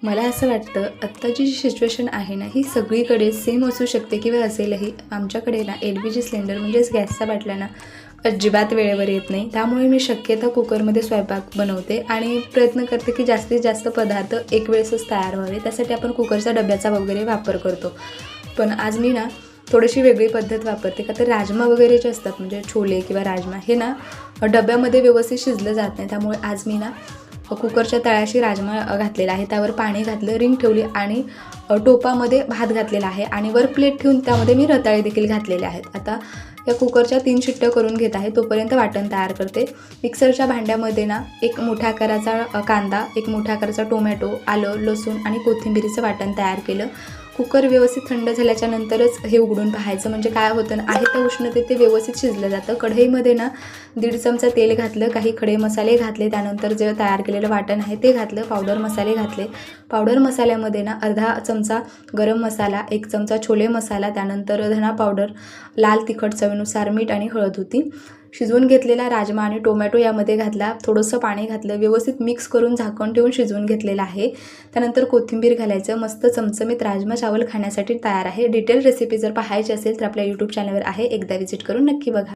मला असं वाटतं आत्ताची जी सिच्युएशन आहे ना, ही सगळीकडे सेम असू शकते किंवा असेलही. आमच्याकडे ना LPG सिलेंडर म्हणजेच गॅसच्या बाटल्या ना अजिबात वेळेवर येत नाही. त्यामुळे मी शक्यतो कुकरमध्ये स्वयंपाक बनवते आणि प्रयत्न करते की जास्तीत जास्त पदार्थ एक वेळेसच तयार व्हावे. त्यासाठी आपण कुकरच्या डब्याचा वगैरे वापर करतो. पण आज मी ना थोडीशी वेगळी पद्धत वापरते. का तर राजमा वगैरे जे असतात म्हणजे छोले किंवा राजमा हे ना डब्यामध्ये व्यवस्थित शिजलं जात नाही. त्यामुळे आज मी ना कुकरच्या तळाशी राजमा घातलेला आहे. त्यावर पाणी घातलं, रिंग ठेवली आणि टोपामध्ये भात घातलेला आहे आणि वर प्लेट ठेवून त्यामध्ये मी रताळे देखील घातलेले आहेत. आता या कुकरच्या 3 शिट्ट्या करून घेत आहे. तोपर्यंत वाटण तयार करते. मिक्सरच्या भांड्यामध्ये ना एक मोठ्या आकाराचा कांदा, एक मोठ्या आकाराचा टोमॅटो, आलं, लसूण आणि कोथिंबीरीचं वाटण तयार केलं. कुकर व्यवस्थित थंड झाल्याच्या नंतरच हे उघडून पाहायचं. म्हणजे काय होतं ना, आहे त्या उष्णतेत ते व्यवस्थित शिजलं जातं. कढईमध्ये ना 1.5 चमचा तेल घातलं, काही खडे मसाले घातले, त्यानंतर जे तयार केलेलं वाटण आहे ते घातलं, पावडर मसाले घातले. पावडर मसाल्यामध्ये ना अर्धा चमचा गरम मसाला, 1 चमचा छोले मसाला, त्यानंतर धना पावडर, लाल तिखट चवीनुसार, मीठ आणि हळद होती. शिजवून घेतलेला राजमा आणि टोमॅटो यामध्ये घातला, थोडंसं पाणी घातलं, व्यवस्थित मिक्स करून झाकण ठेवून शिजवून घेतलेलं आहे. त्यानंतर कोथिंबीर घालायचं. मस्त चमचमीत राजमा चावल खाण्यासाठी तयार आहे. डिटेल रेसिपी जर पाहायची असेल तर आपल्या यूट्यूब चॅनलवर आहे, एकदा व्हिजिट करून नक्की बघा.